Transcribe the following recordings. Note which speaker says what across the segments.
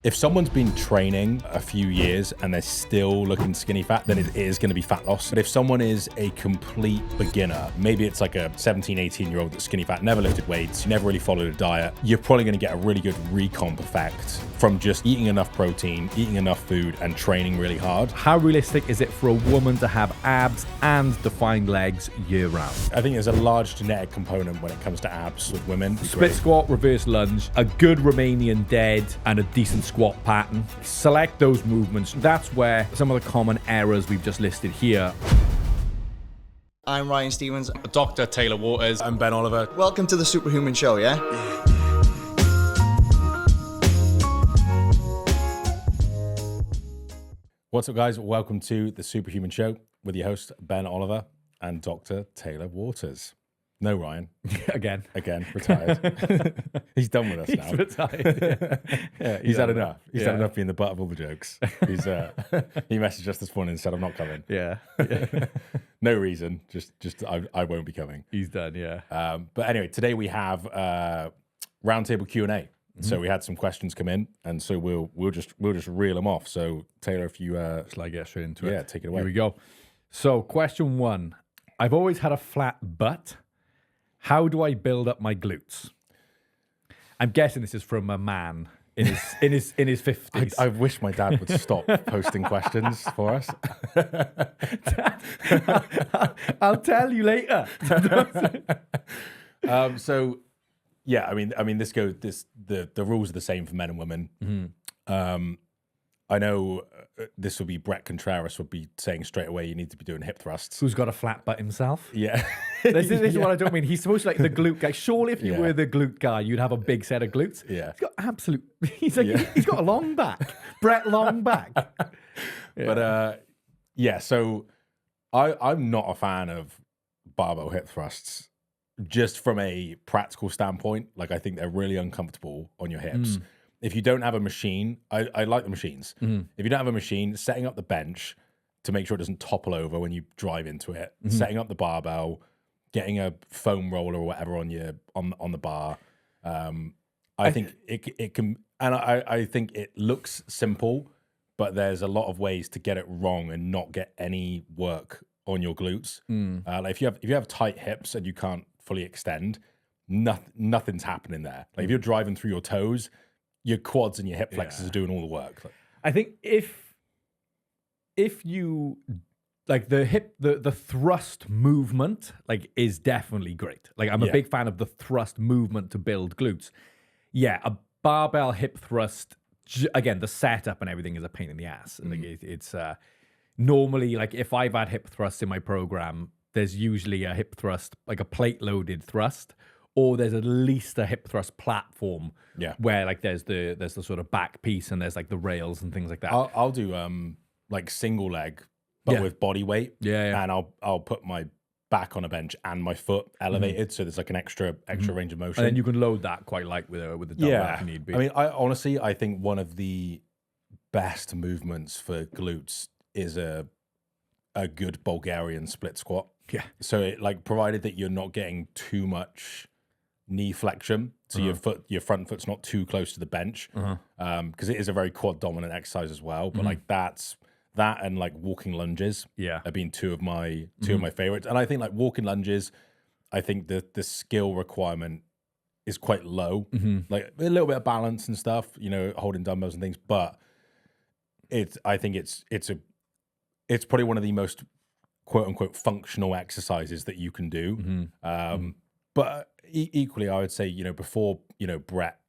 Speaker 1: If someone's been training a few years and they're still looking skinny fat, then it is going to be fat loss. But if someone is a complete beginner, maybe it's like a 17, 18-year-old that's skinny fat, never lifted weights, never really followed a diet, you're probably going to get a really good recomp effect from just eating enough protein, eating enough food, and training really hard.
Speaker 2: How realistic is it for a woman to have abs and defined legs year-round?
Speaker 1: I think there's a large genetic component when it comes to abs with women.
Speaker 2: Split squat, reverse lunge, a good Romanian dead, and a decent squat pattern. Select those movements. That's where some of the common errors we've just listed here.
Speaker 3: I'm Ryan Stevens.
Speaker 4: Dr. Taylor Waters.
Speaker 1: I'm Ben Olliver.
Speaker 3: Welcome to the Supra Human Show, yeah?
Speaker 1: What's up, guys? Welcome to the Supra Human Show with your host, Ben Olliver and Dr. Taylor Waters. No, Ryan.
Speaker 2: Again,
Speaker 1: Retired. He's done with us now.
Speaker 2: He's retired.
Speaker 1: Yeah, he's had enough. He's had enough being the butt of all the jokes. He's he messaged us this morning and said, I'm not coming.
Speaker 2: Yeah.
Speaker 1: No reason. Just I won't be coming.
Speaker 2: He's done, yeah.
Speaker 1: But anyway, today we have roundtable Q&A. So we had some questions come in, and so we'll just reel them off. So Taylor, if you
Speaker 2: Shall I get straight into it?
Speaker 1: Yeah, take it away.
Speaker 2: Here we go. So question 1. I've always had a flat butt. How do I build up my glutes? I'm guessing this is from a man in his 50s.
Speaker 1: I wish my dad would stop posting questions for us.
Speaker 2: I'll tell you later.
Speaker 1: So yeah, I mean, the rules are the same for men and women. Mm-hmm. I know this would be Brett Contreras would be saying straight away you need to be doing hip thrusts.
Speaker 2: Who's got a flat butt himself?
Speaker 1: Yeah.
Speaker 2: This is what I don't mean. He's supposed to like the glute guy. Surely if you were the glute guy, you'd have a big set of glutes.
Speaker 1: Yeah.
Speaker 2: He's got absolute, he's got a long back. Brett long back.
Speaker 1: But so I'm not a fan of barbell hip thrusts just from a practical standpoint. Like I think they're really uncomfortable on your hips. If you don't have a machine, I like the machines. Mm-hmm. If you don't have a machine, setting up the bench to make sure it doesn't topple over when you drive into it, setting up the barbell, getting a foam roller or whatever on the bar. I think it can, and I think it looks simple, but there's a lot of ways to get it wrong and not get any work on your glutes. Like if you have tight hips and you can't fully extend, nothing's happening there. Like if you're driving through your toes, your quads and your hip flexors are doing all the work.
Speaker 2: I think if you like the thrust movement like is definitely great. Like I'm a big fan of the thrust movement to build glutes. Yeah, a barbell hip thrust, again, the setup and everything is a pain in the ass. Like it's normally like if I've had hip thrusts in my program, there's usually a hip thrust, like a plate loaded thrust, or there's at least a hip thrust platform where like there's the sort of back piece and there's like the rails and things like that.
Speaker 1: I'll do like single leg, but with body weight.
Speaker 2: Yeah.
Speaker 1: And I'll put my back on a bench and my foot elevated, so there's like an extra range of motion.
Speaker 2: And then you can load that quite light with the double if you need be.
Speaker 1: I mean, I think one of the best movements for glutes is a good Bulgarian split squat.
Speaker 2: Yeah.
Speaker 1: So it, like, provided that you're not getting too much knee flexion, so your front foot's not too close to the bench, because it is a very quad dominant exercise as well. But like that and like walking lunges, have been two of my favorites. And I think like walking lunges, I think the skill requirement is quite low, like a little bit of balance and stuff, holding dumbbells and things. But I think it's probably one of the most quote unquote functional exercises that you can do. But equally, I would say, before, Brett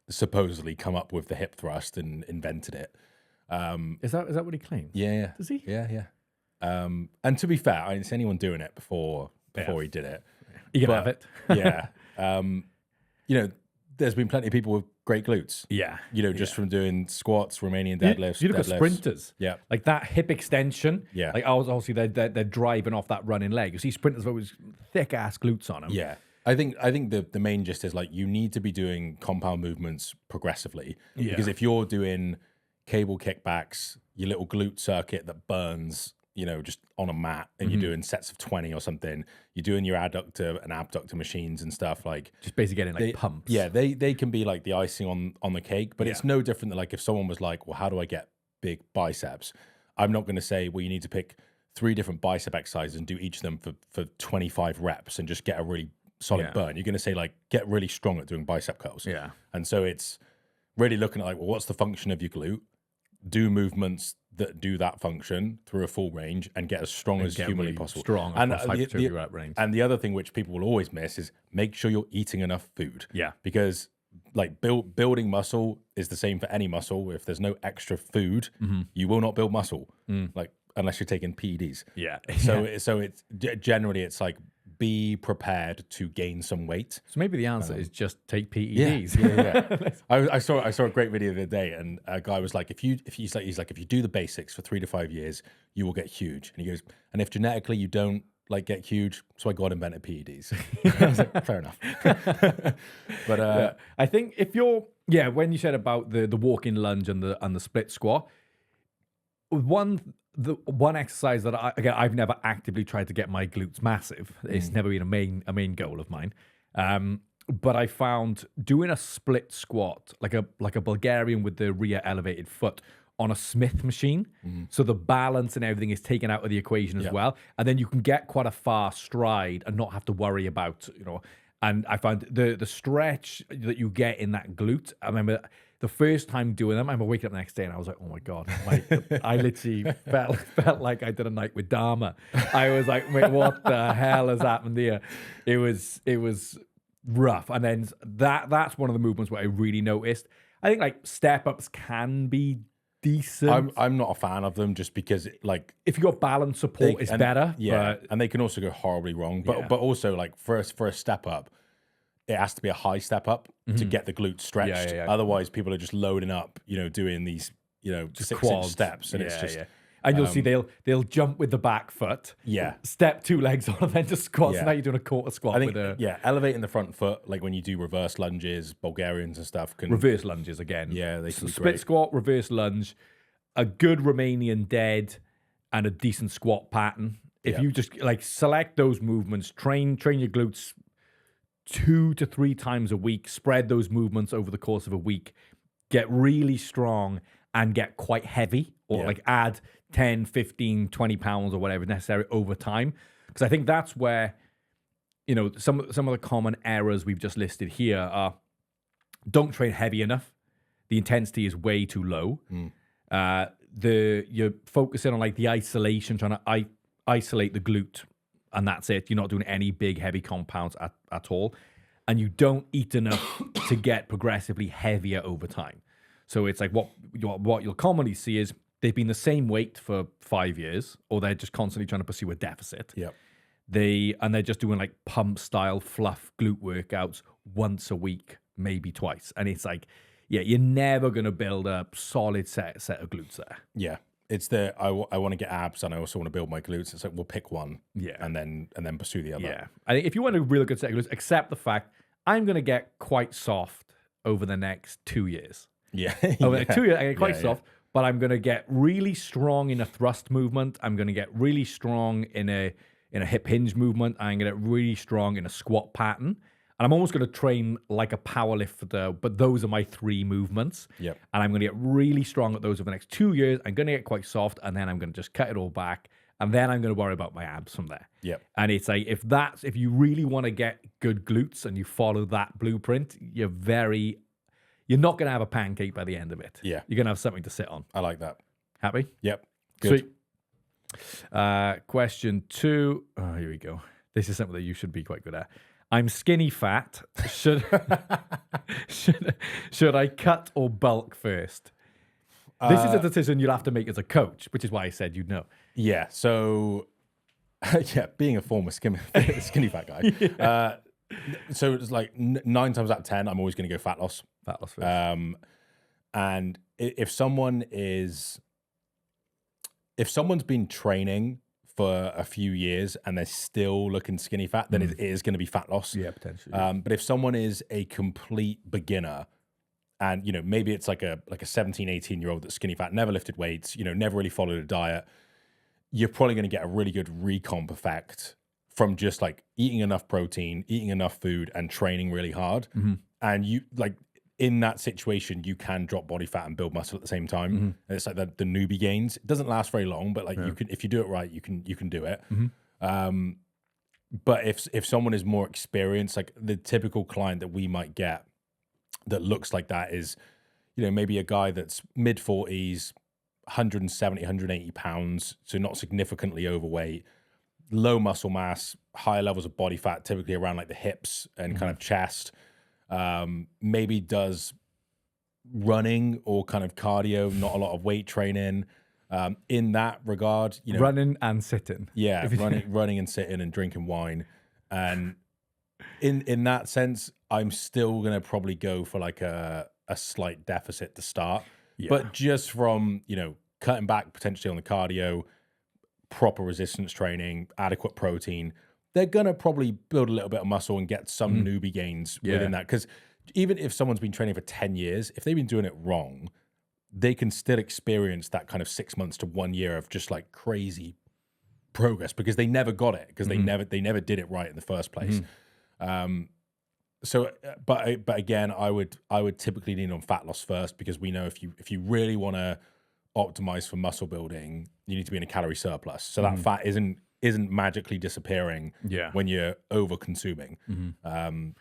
Speaker 1: supposedly come up with the hip thrust and invented it.
Speaker 2: Is that what he claims?
Speaker 1: Yeah.
Speaker 2: Does he?
Speaker 1: Yeah. And to be fair, I didn't see anyone doing it before he did it.
Speaker 2: You can have it.
Speaker 1: Yeah. There's been plenty of people with great glutes.
Speaker 2: Yeah.
Speaker 1: Just from doing squats, Romanian deadlifts.
Speaker 2: You look at sprinters.
Speaker 1: Yeah.
Speaker 2: Like that hip extension.
Speaker 1: Yeah.
Speaker 2: Like obviously they're driving off that running leg. You see sprinters with always thick ass glutes on them.
Speaker 1: Yeah. I think the main gist is like you need to be doing compound movements progressively. Because if you're doing cable kickbacks, your little glute circuit that burns, just on a mat and you're doing sets of 20 or something, you're doing your adductor and abductor machines and stuff, like
Speaker 2: just basically getting like pumps.
Speaker 1: Yeah, they can be like the icing on the cake, but it's no different than like if someone was like, well, how do I get big biceps? I'm not going to say, well, you need to pick 3 different bicep exercises and do each of them for 25 reps and just get a really solid burn. You're going to say like, get really strong at doing bicep curls.
Speaker 2: Yeah.
Speaker 1: And so it's really looking at like, well, what's the function of your glute? Do movements that do that function through a full range and get as strong as humanly possible.
Speaker 2: Strong
Speaker 1: And
Speaker 2: hypertrophy rep range.
Speaker 1: And the other thing which people will always miss is make sure you're eating enough food.
Speaker 2: Yeah.
Speaker 1: Because like building muscle is the same for any muscle. If there's no extra food, you will not build muscle. Like unless you're taking PEDs.
Speaker 2: Yeah.
Speaker 1: So it's generally it's like be prepared to gain some weight.
Speaker 2: So maybe the answer is just take PEDs.
Speaker 1: Yeah. I saw a great video the other day, and a guy was like, if you do the basics for 3 to 5 years, you will get huge. And he goes, and if genetically you don't like get huge, so I God invented PEDs. I was like, fair enough. But
Speaker 2: I think if you're when you said about the walk-in lunge and the split squat, the one exercise that I've never actively tried to get my glutes massive. It's never been a main goal of mine. But I found doing a split squat, like a Bulgarian with the rear elevated foot on a Smith machine. So the balance and everything is taken out of the equation as well. And then you can get quite a far stride and not have to worry about, and I found the stretch that you get in that glute. I remember the first time doing them, I remember waking up the next day and I was like, oh my God, I literally felt like I did a night with Dharma. I was like, wait, what the hell has happened here? It was rough. And then that's one of the movements where I really noticed. I think like step ups can be decent.
Speaker 1: I'm not a fan of them just because like
Speaker 2: if you got balance support, it's better.
Speaker 1: Yeah, and they can also go horribly wrong. But also like for a step up, it has to be a high step up to get the glutes stretched. Otherwise, people are just loading up, doing these, just 6-inch steps, and it's just.
Speaker 2: And you'll see they'll jump with the back foot.
Speaker 1: Yeah.
Speaker 2: Step 2 legs on and then just squat. So now you're doing a quarter squat.
Speaker 1: I think, elevating the front foot, like when you do reverse lunges, Bulgarians and stuff.
Speaker 2: Reverse lunges again.
Speaker 1: Yeah, they can be
Speaker 2: split
Speaker 1: great.
Speaker 2: squat, reverse lunge, a good Romanian dead, and a decent squat pattern. If you just like select those movements, train your glutes 2 to 3 times a week, spread those movements over the course of a week, get really strong and get quite heavy, or like add 10, 15, 20 pounds or whatever necessary over time. Because I think that's where, some of the common errors we've just listed here are don't train heavy enough. The intensity is way too low. You're focusing on like the isolation, trying to isolate the glute, and that's it. You're not doing any big heavy compounds at all. And you don't eat enough to get progressively heavier over time. So it's like what you'll commonly see is they've been the same weight for 5 years, or they're just constantly trying to pursue a deficit.
Speaker 1: Yep.
Speaker 2: They're just doing like pump style fluff glute workouts once a week, maybe twice. And it's like, you're never going to build a solid set of glutes there.
Speaker 1: Yeah. It's I want to get abs and I also want to build my glutes. It's like, we'll pick one and then pursue the other.
Speaker 2: Yeah. I think if you want a really good set of glutes, accept the fact I'm going to get quite soft over the next 2 years.
Speaker 1: Yeah.
Speaker 2: Over the 2 years, I get quite soft, but I'm going to get really strong in a thrust movement. I'm going to get really strong in a hip hinge movement. I'm going to get really strong in a squat pattern. And I'm almost going to train like a powerlifter, but those are my 3 movements.
Speaker 1: Yep.
Speaker 2: And I'm going to get really strong at those over the next 2 years. I'm going to get quite soft, and then I'm going to just cut it all back. And then I'm going to worry about my abs from there.
Speaker 1: Yep.
Speaker 2: And it's like, if you really want to get good glutes and you follow that blueprint, you're not going to have a pancake by the end of it.
Speaker 1: Yeah.
Speaker 2: You're going to have something to sit on.
Speaker 1: I like that.
Speaker 2: Happy?
Speaker 1: Yep. Good.
Speaker 2: Sweet. Question 2. Oh, here we go. This is something that you should be quite good at. I'm skinny fat. Should I cut or bulk first? This is a decision you'll have to make as a coach, which is why I said you'd know.
Speaker 1: Yeah. So, being a former skinny fat guy. So it's like 9 times out of 10, I'm always going to go fat loss.
Speaker 2: Fat loss first.
Speaker 1: And if someone's been training for a few years and they're still looking skinny fat, then it is going to be fat loss.
Speaker 2: Yeah, potentially.
Speaker 1: But if someone is a complete beginner and, maybe it's like a 17, 18-year-old that's skinny fat, never lifted weights, never really followed a diet, you're probably going to get a really good recomp effect from just like eating enough protein, eating enough food, and training really hard. And you like in that situation, you can drop body fat and build muscle at the same time. And it's like the newbie gains. It doesn't last very long, but like you can, if you do it right, you can do it. But if someone is more experienced, like the typical client that we might get that looks like that is, you know, maybe a guy that's mid 40s, 170, 180 pounds, so not significantly overweight, low muscle mass, higher levels of body fat, typically around like the hips and kind of chest, maybe does running or kind of cardio, not a lot of weight training. In that regard, you know,
Speaker 2: running and sitting.
Speaker 1: Yeah, running and sitting and drinking wine. And in that sense, I'm still gonna probably go for like a slight deficit to start. But just from, you know, cutting back potentially on the cardio, proper resistance training, adequate protein, they're going to probably build a little bit of muscle and get some newbie gains within that. Because even if someone's been training for 10 years, if they've been doing it wrong, they can still experience that kind of 6 months to 1 year of just like crazy progress because they never got it, because they never did it right in the first place. So, but again, I would typically lean on fat loss first, because we know if you really want to optimize for muscle building, you need to be in a calorie surplus. So that fat isn't magically disappearing when you're over consuming.
Speaker 2: And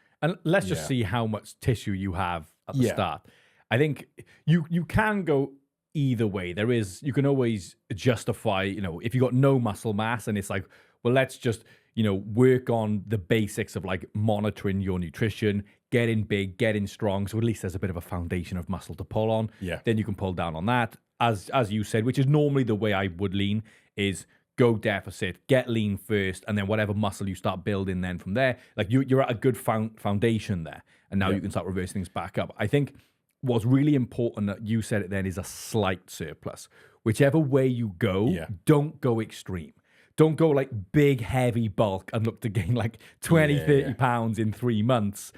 Speaker 2: let's just see how much tissue you have at the start. I think you can go either way. You can always justify, you know, if you got no muscle mass and it's like, well, let's just, you know, work on the basics of like monitoring your nutrition, getting big, getting strong. So at least there's a bit of a foundation of muscle to pull on. Then you can pull down on that. As you said, which is normally the way I would lean, is go deficit, get lean first, and then whatever muscle you start building then from there, like you're at a good foundation there. And now you can start reversing things back up. I think what's really important that you said it then is a slight surplus. Whichever way you go, don't go extreme. Don't go like big, heavy bulk and look to gain like 20, 30 pounds in 3 months.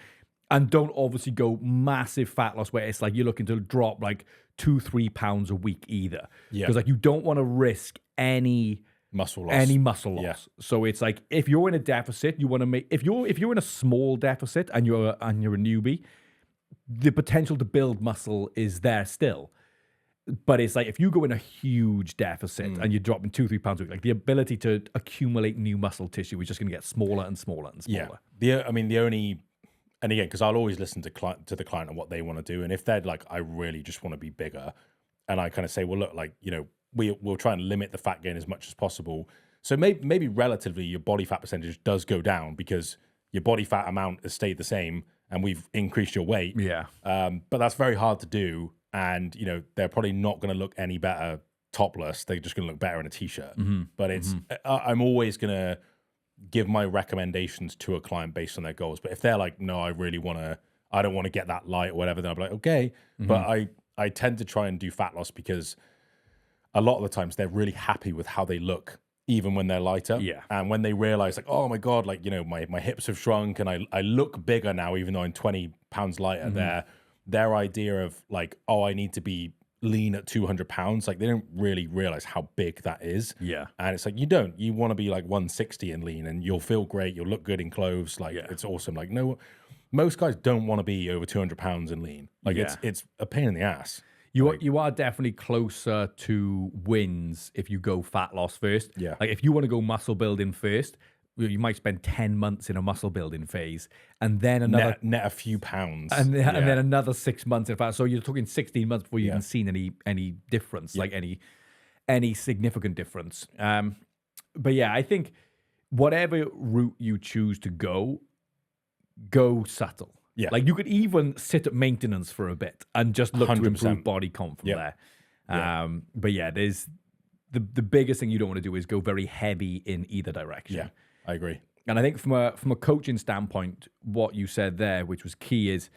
Speaker 2: And don't obviously go massive fat loss where it's like you're looking to drop like 2-3 pounds a week either. Because like you don't want to risk any
Speaker 1: muscle loss.
Speaker 2: So it's like if you're in a deficit, you want to make if you're in a small deficit and you're a newbie, the potential to build muscle is there still. But it's like if you go in a huge deficit and you're dropping 2-3 pounds a week, like the ability to accumulate new muscle tissue is just going to get smaller and smaller and smaller.
Speaker 1: And again, because I'll always listen to the client and what they want to do. And if they're like, I really just want to be bigger, and I kind of say, well, look, like, you know, we'll try and limit the fat gain as much as possible. So maybe relatively your body fat percentage does go down because your body fat amount has stayed the same and we've increased your weight. But that's very hard to do. And, you know, they're probably not going to look any better topless. They're just going to look better in a t-shirt. But I'm always going to give my recommendations to a client based on their goals. But if they're like, no, I don't want to get that light or whatever, then I'll be like, okay. But I tend to try and do fat loss because a lot of the times they're really happy with how they look, even when they're lighter. And when they realize like, oh my God, like, you know, my hips have shrunk and I look bigger now, even though I'm 20 pounds lighter, their idea of like, oh, I need to be lean at 200 pounds, like they don't really realize how big that is. And it's like, you want to be like 160 and lean and you'll feel great, you'll look good in clothes, like it's awesome. Like no, most guys don't want to be over 200 pounds and lean. Like it's a pain in the ass.
Speaker 2: You are definitely closer to wins if you go fat loss first. Like if you want to go muscle building first, you might spend 10 months in a muscle building phase and then another
Speaker 1: net a few pounds
Speaker 2: and then another 6 months in fact. So you're talking 16 months before you even seen any difference, like any significant difference. But yeah, I think whatever route you choose to go subtle. Like you could even sit at maintenance for a bit and just look 100%. To improve body comp from there. But yeah, there's the biggest thing you don't want to do is go very heavy in either direction.
Speaker 1: I agree.
Speaker 2: And I think from a coaching standpoint, what you said there, which was key, is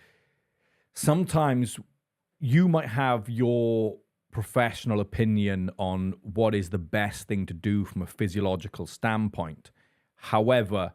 Speaker 2: sometimes you might have your professional opinion on what is the best thing to do from a physiological standpoint. However,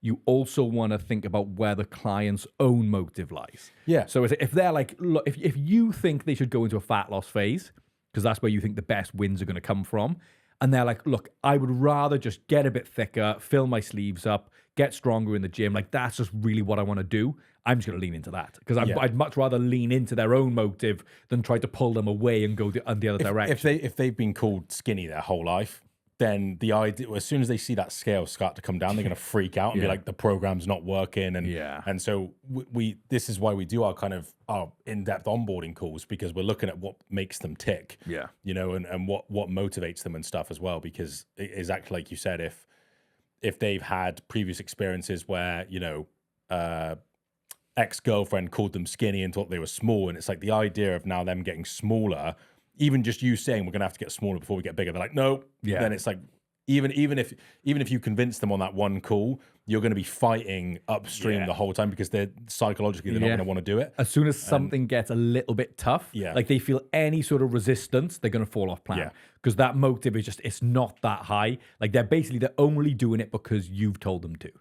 Speaker 2: you also want to think about where the client's own motive lies. So if they're like, look, if you think they should go into a fat loss phase, because that's where you think the best wins are going to come from, And they're like, look, I would rather just get a bit thicker, fill my sleeves up, get stronger in the gym. Like, that's just really what I want to do. I'm just going to lean into that because I'd much rather lean into their own motive than try to pull them away and go the other direction.
Speaker 1: If they've been called skinny their whole life, then the idea, as soon as they see that scale start to come down, they're going to freak out and be like, the program's not working. And so this is why we do our in-depth onboarding calls, because we're looking at what makes them tick, and what motivates them and stuff as well. Because exactly like you said, if they've had previous experiences where, ex-girlfriend called them skinny and thought they were small, and it's like the idea of now them getting smaller, even just you saying we're gonna have to get smaller before we get bigger, they're like, no. Then it's like even if you convince them on that one call, you're going to be fighting upstream the whole time, because they're psychologically not going to want to do it.
Speaker 2: As soon as something gets a little bit tough, like they feel any sort of resistance, they're going to fall off plan, because that motive is just, it's not that high. Like they're only doing it because you've told them to.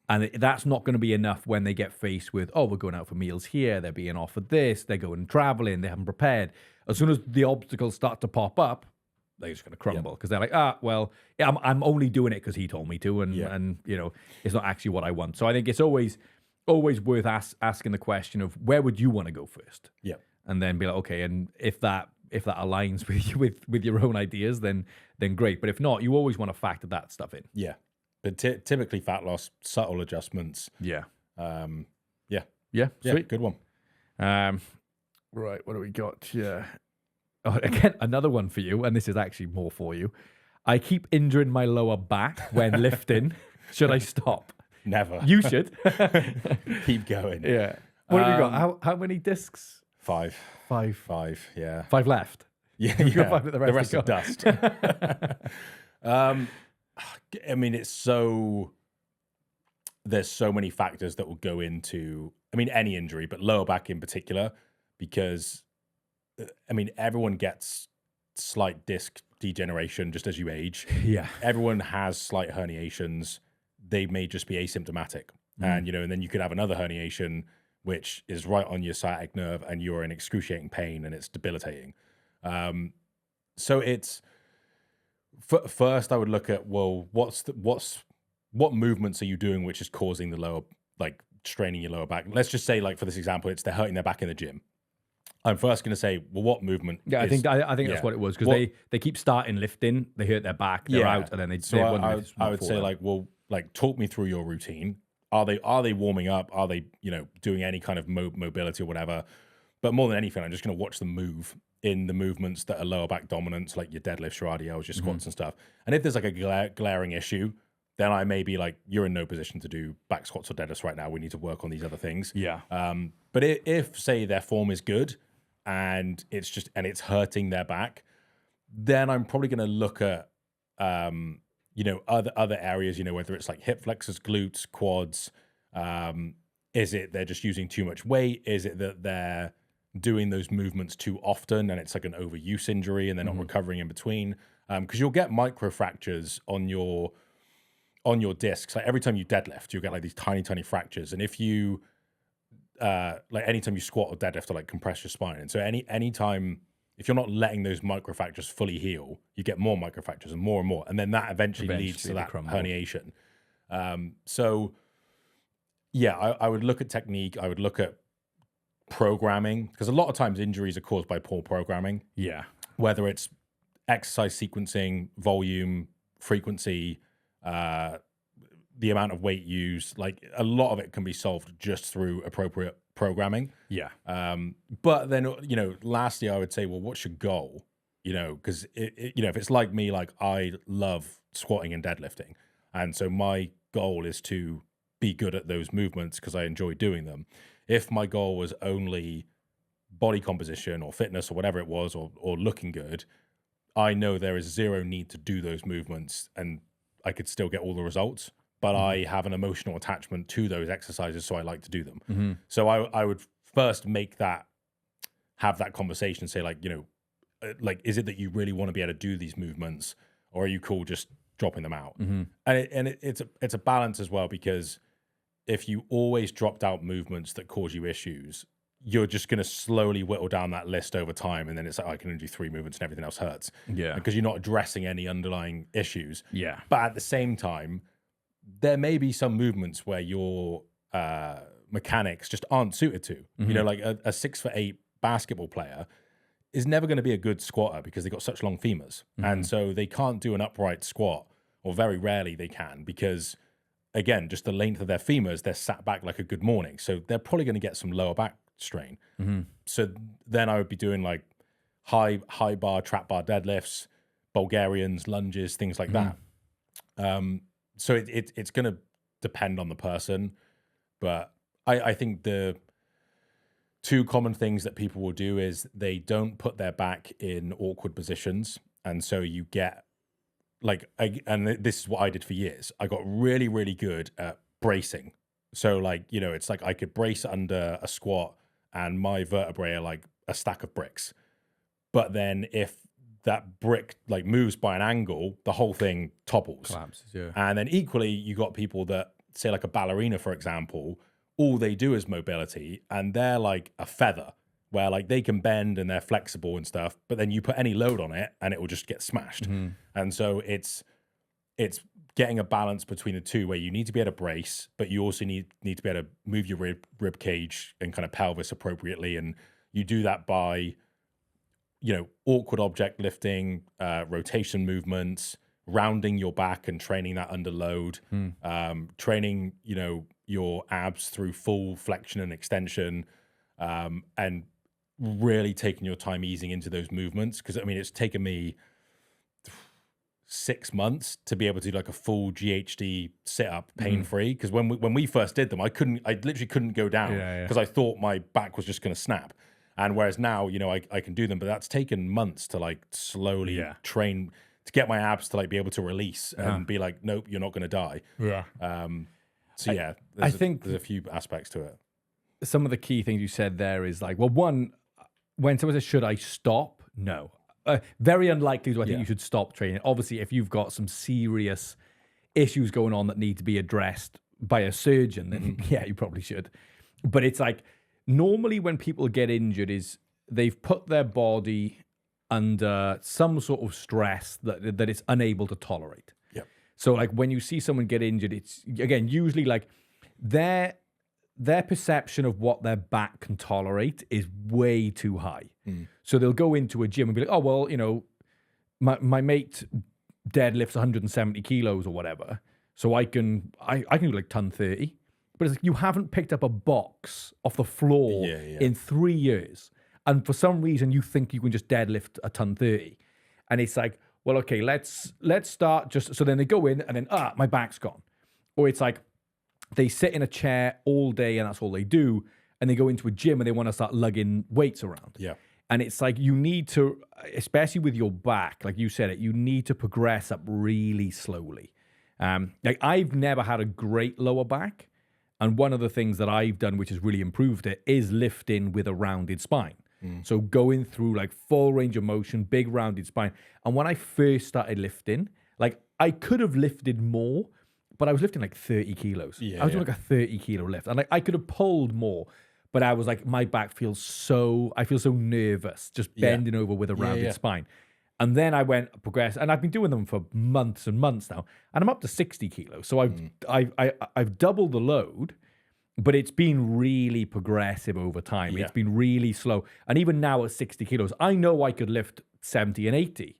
Speaker 2: And that's not going to be enough when they get faced with, we're going out for meals here, they're being offered this, they're going traveling, they haven't prepared. As soon as the obstacles start to pop up, they're just going to crumble, because they're like, I'm only doing it because he told me to, and it's not actually what I want. So I think it's always worth asking the question of, where would you want to go first? And then be like, okay, and if that aligns with your own ideas, then great. But if not, you always want to factor that stuff in.
Speaker 1: But typically fat loss, subtle adjustments.
Speaker 2: Sweet.
Speaker 1: Good one.
Speaker 2: Right, what do we got here? Oh, again, another one for you, and this is actually more for you. I keep injuring my lower back when lifting. Should I stop?
Speaker 1: Never.
Speaker 2: You should.
Speaker 1: Keep going.
Speaker 2: Yeah. What have you got? How many discs?
Speaker 1: 5.
Speaker 2: 5.
Speaker 1: Yeah.
Speaker 2: 5 left.
Speaker 1: Yeah.
Speaker 2: Got 5 with
Speaker 1: the rest of dust. I mean, there's so many factors that will go into, any injury, but lower back in particular, because, everyone gets slight disc degeneration just as you age.
Speaker 2: Yeah.
Speaker 1: Everyone has slight herniations. They may just be asymptomatic. And, and then you could have another herniation, which is right on your sciatic nerve, and you're in excruciating pain and it's debilitating. So it's, first I would look at, well, what movements are you doing which is causing the lower, like straining your lower back? Let's just say, like for this example, they're hurting their back in the gym. I'm first going to say, well, what movement?
Speaker 2: Yeah, I think that's what it was, because they keep starting lifting, they hurt their back, they're out, and then
Speaker 1: I would say, like, well, like talk me through your routine. Are they warming up? Are they doing any kind of mobility or whatever? But more than anything, I'm just going to watch them move in the movements that are lower back dominant, like your deadlifts, your RDLs, your squats and stuff. And if there's like a glaring issue, then I may be like, you're in no position to do back squats or deadlifts right now. We need to work on these other things. But if say their form is good and it's hurting their back, then I'm probably going to look at other areas, whether it's like hip flexors, glutes, quads. Is it they're just using too much weight? Is it that they're doing those movements too often and it's like an overuse injury and they're not recovering in between? Because you'll get microfractures on your discs. Like every time you deadlift, you'll get like these tiny fractures. And if you like anytime you squat or deadlift, or like compress your spine, and so anytime if you're not letting those microfractures fully heal, you get more microfractures and more, and then that eventually leads to that herniation. So yeah, I would look at technique. I would look at programming, because a lot of times injuries are caused by poor programming.
Speaker 2: Yeah.
Speaker 1: Whether it's exercise sequencing, volume, frequency, the amount of weight used, like a lot of it can be solved just through appropriate programming.
Speaker 2: Yeah.
Speaker 1: But then, lastly, I would say, well, what's your goal? Because if it's like me, like I love squatting and deadlifting. And so my goal is to be good at those movements because I enjoy doing them. If my goal was only body composition or fitness or whatever it was, or looking good, I know there is zero need to do those movements and I could still get all the results, but I have an emotional attachment to those exercises, so I like to do them. So I would first have that conversation and say, like, like, is it that you really want to be able to do these movements, or are you cool just dropping them out? And it's a balance as well, because if you always dropped out movements that cause you issues, you're just going to slowly whittle down that list over time. And then it's like, I can only do 3 movements and everything else hurts.
Speaker 2: Yeah.
Speaker 1: Because you're not addressing any underlying issues.
Speaker 2: Yeah.
Speaker 1: But at the same time, there may be some movements where your mechanics just aren't suited to. You know, like a 6'8" basketball player is never going to be a good squatter because they've got such long femurs. And so they can't do an upright squat, or very rarely they can, because again, just the length of their femurs, they're sat back like a good morning. So they're probably going to get some lower back strain. So then I would be doing like high bar, trap bar deadlifts, Bulgarians, lunges, things like that. So it's going to depend on the person. But I think the 2 common things that people will do is they don't put their back in awkward positions. And so you get like, and this is what I did for years. I got really, really good at bracing. So like, you know, it's like I could brace under a squat and my vertebrae are like a stack of bricks. But then if that brick like moves by an angle, the whole thing topples.
Speaker 2: Collapses, yeah.
Speaker 1: And then equally, you got people that say like a ballerina, for example, all they do is mobility and they're like a feather where like they can bend and they're flexible and stuff, but then you put any load on it and it will just get smashed. And so it's getting a balance between the two where you need to be able to brace, but you also need to be able to move your rib cage and kind of pelvis appropriately. And you do that by, you know, awkward object lifting, rotation movements, rounding your back and training that under load, training, you know, your abs through full flexion and extension, and really taking your time easing into those movements. Because I mean, it's taken me 6 months to be able to do like a full GHD sit up pain free. Because when we first did them, I literally couldn't go down because I thought my back was just going to snap. And whereas now, you know, I can do them, but that's taken months to like slowly train to get my abs to like be able to release and be like, nope, you're not going to die.
Speaker 2: Yeah.
Speaker 1: So yeah,
Speaker 2: I think
Speaker 1: there's a few aspects to it.
Speaker 2: Some of the key things you said there is like, well, one, when someone says, should I stop? No. Very unlikely do I think you should stop training. Obviously, if you've got some serious issues going on that need to be addressed by a surgeon, then yeah, you probably should. But it's like, normally when people get injured is they've put their body under some sort of stress that it's unable to tolerate.
Speaker 1: Yep.
Speaker 2: So like when you see someone get injured, it's again, usually like their perception of what their back can tolerate is way too high. So they'll go into a gym and be like, oh, well, you know, my mate deadlifts 170 kilos or whatever. So I can do like ton 30. But it's like you haven't picked up a box off the floor in 3 years. And for some reason, you think you can just deadlift a ton 30. And it's like, well, okay, let's start just... So then they go in and then, my back's gone. Or it's like they sit in a chair all day and that's all they do. And they go into a gym and they want to start lugging weights around.
Speaker 1: Yeah.
Speaker 2: And it's like you need to, especially with your back, like you said it, you need to progress up really slowly. Like I've never had a great lower back. And one of the things that I've done, which has really improved it, is lifting with a rounded spine. So going through like full range of motion, big rounded spine. And when I first started lifting, like I could have lifted more, but I was lifting like 30 kilos. I was doing like a 30 kilo lift. And like I could have pulled more, but I was like, my back I feel so nervous just bending over with a rounded spine. And then I progressed, and I've been doing them for months and months now, and I'm up to 60 kilos. So I've doubled the load, but it's been really progressive over time. It's been really slow. And even now at 60 kilos, I know I could lift 70 and 80,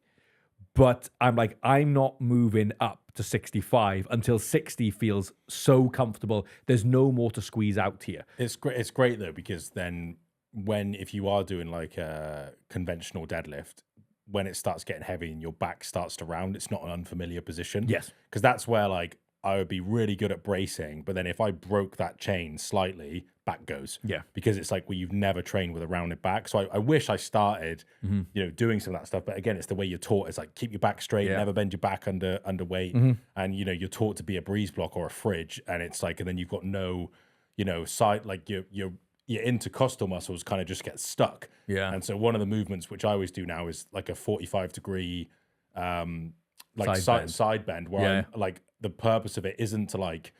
Speaker 2: but I'm like, I'm not moving up to 65 until 60 feels so comfortable. There's no more to squeeze out here.
Speaker 1: It's great though, because then if you are doing like a conventional deadlift, when it starts getting heavy and your back starts to round, it's not an unfamiliar position.
Speaker 2: Yes.
Speaker 1: Because that's where like I would be really good at bracing, but then if I broke that chain slightly, back goes. Yeah. Because it's like, well, you've never trained with a rounded back. So I wish I started, you know, doing some of that stuff. But again, it's the way you're taught. It's like, keep your back straight, never bend your back under weight. And, you know, you're taught to be a breeze block or a fridge. And it's like, and then you've got no, you know, side, like your intercostal muscles kind of just get stuck. Yeah. And so one of the movements, which I always do now, is like a 45-degree like side bend where I'm like, the purpose of it isn't to like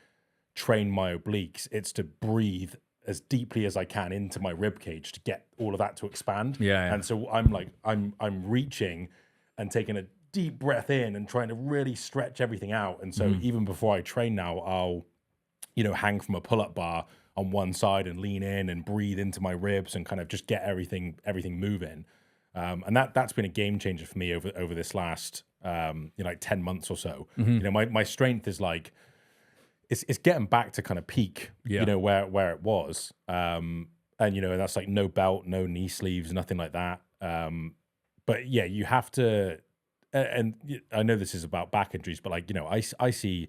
Speaker 1: train my obliques, it's to breathe as deeply as I can into my rib cage to get all of that to expand.
Speaker 2: Yeah.
Speaker 1: And so I'm reaching and taking a deep breath in and trying to really stretch everything out. And so even before I train now, I'll, hang from a pull-up bar on one side and lean in and breathe into my ribs and kind of just get everything moving. And that's been a game changer for me over this last, 10 months or so. My strength is like, it's getting back to kind of peak, where it was. And that's like no belt, no knee sleeves, nothing like that. But yeah, you have to, and I know this is about back injuries, but like, I see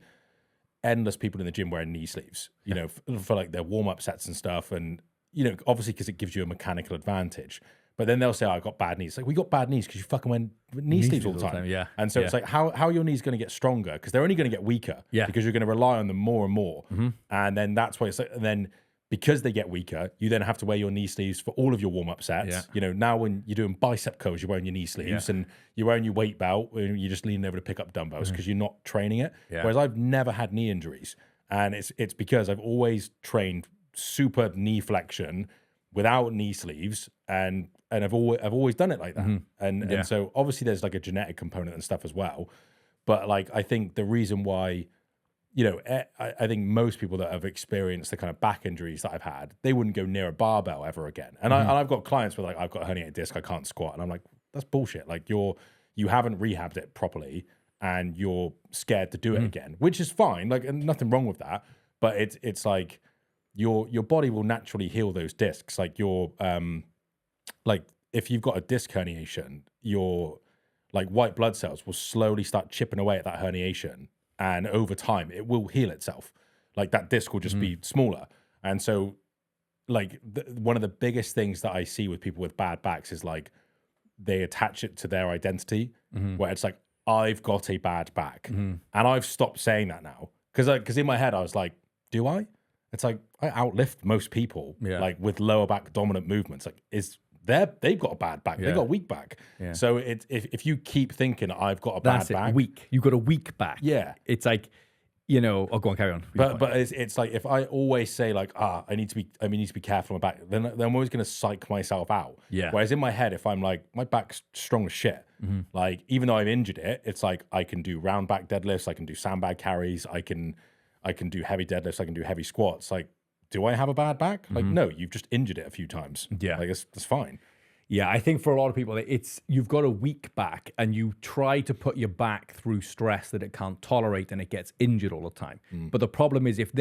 Speaker 1: endless people in the gym wearing knee sleeves, for like their warm-up sets and stuff. And, obviously because it gives you a mechanical advantage. But then they'll say, I got bad knees. Like, we got bad knees because you fucking wear knee sleeves all the time.
Speaker 2: Yeah.
Speaker 1: And so it's like, how are your knees going to get stronger? Because they're only going to get weaker.
Speaker 2: Yeah.
Speaker 1: Because you're going to rely on them more and more. And then that's why it's like, and then because they get weaker, you then have to wear your knee sleeves for all of your warm-up sets.
Speaker 2: Yeah.
Speaker 1: Now when you're doing bicep curls, you're wearing your knee sleeves and you're wearing your weight belt and you're just leaning over to pick up dumbbells because you're not training it.
Speaker 2: Yeah.
Speaker 1: Whereas I've never had knee injuries. And it's because I've always trained super knee flexion without knee sleeves, and I've always done it like that. And so obviously there's like a genetic component and stuff as well. But like I think the reason why, I think most people that have experienced the kind of back injuries that I've had, they wouldn't go near a barbell ever again. And I've got clients where like I've got a herniated disc, I can't squat, and I'm like, that's bullshit. Like you haven't rehabbed it properly, and you're scared to do it again, which is fine. Like, and nothing wrong with that. But it's like your body will naturally heal those discs. Like like if you've got a disc herniation, your like white blood cells will slowly start chipping away at that herniation, and over time it will heal itself. Like that disc will just be smaller. And so like one of the biggest things that I see with people with bad backs is like they attach it to their identity, where it's like, I've got a bad back. And I've stopped saying that now. Because in my head I was like, do I? It's like I outlift most people like with lower back dominant movements. Like they've got a bad back. They've got a weak back. Yeah. So if you keep thinking I've got a bad back.
Speaker 2: Weak. You've got a weak back.
Speaker 1: Yeah.
Speaker 2: It's like, go on, carry on.
Speaker 1: But it's like if I always say like, I need to be careful of my back, then I'm always gonna psych myself out. Yeah. Whereas in my head, if I'm like, my back's strong as shit, like even though I've injured it, it's like I can do round back deadlifts, I can do sandbag carries, I can do heavy deadlifts, I can do heavy squats. Like, do I have a bad back? Like, no, you've just injured it a few times. Yeah. Like that's fine.
Speaker 2: Yeah, I think for a lot of people, you've got a weak back and you try to put your back through stress that it can't tolerate and it gets injured all the time. But the problem is if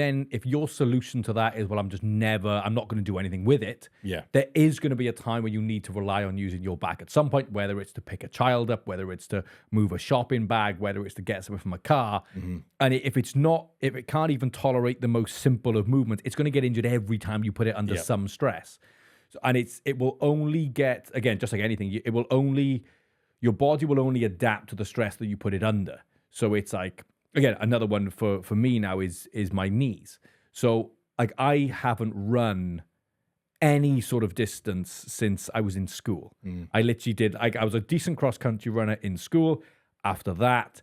Speaker 2: your solution to that is, well, I'm not going to do anything with it. Yeah. There is going to be a time when you need to rely on using your back at some point, whether it's to pick a child up, whether it's to move a shopping bag, whether it's to get something from a car. And if it can't even tolerate the most simple of movements, it's going to get injured every time you put it under some stress. And it will only get, again, just like anything, your body will only adapt to the stress that you put it under. So it's like, again, another one for me now is my knees. So like I haven't run any sort of distance since I was in school. I literally did, I was a decent cross-country runner in school. After that,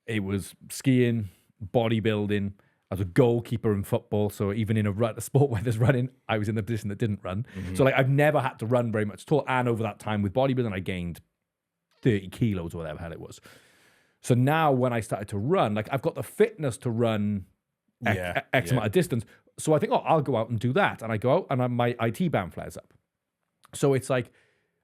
Speaker 2: it was skiing, bodybuilding. I was a goalkeeper in football, so even in a sport where there's running, I was in the position that didn't run. So like I've never had to run very much at all. And over that time with bodybuilding, I gained 30 kilos or whatever the hell it was. So now when I started to run, like I've got the fitness to run X amount of distance. So I think, I'll go out and do that. And I go out and my IT band flares up. So it's like,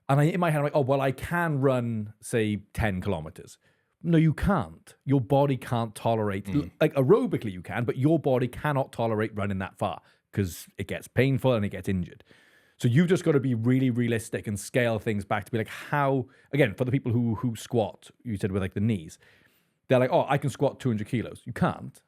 Speaker 2: and in my head, I'm like, I can run, say, 10 kilometers. No, you can't. Your body can't tolerate, like aerobically you can, but your body cannot tolerate running that far because it gets painful and it gets injured. So you've just got to be really realistic and scale things back to be like how, again, for the people who squat, you said with like the knees, they're like, I can squat 200 kilos. You can't.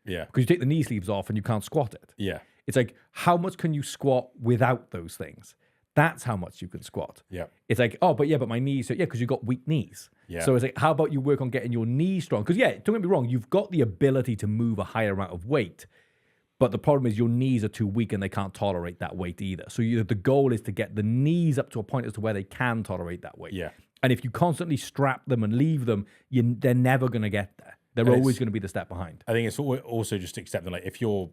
Speaker 2: Yeah. Because you take the knee sleeves off and you can't squat it. Yeah. It's like, how much can you squat without those things? That's how much you can squat. Yeah. It's like, but my knees, because you've got weak knees. Yeah. So it's like, how about you work on getting your knees strong? Because don't get me wrong, you've got the ability to move a higher amount of weight, but the problem is your knees are too weak and they can't tolerate that weight either. So the goal is to get the knees up to a point as to where they can tolerate that weight. Yeah. And if you constantly strap them and leave them, they're never going to get there. They're always going to be the step behind.
Speaker 1: I think it's also just accepting, like, if you're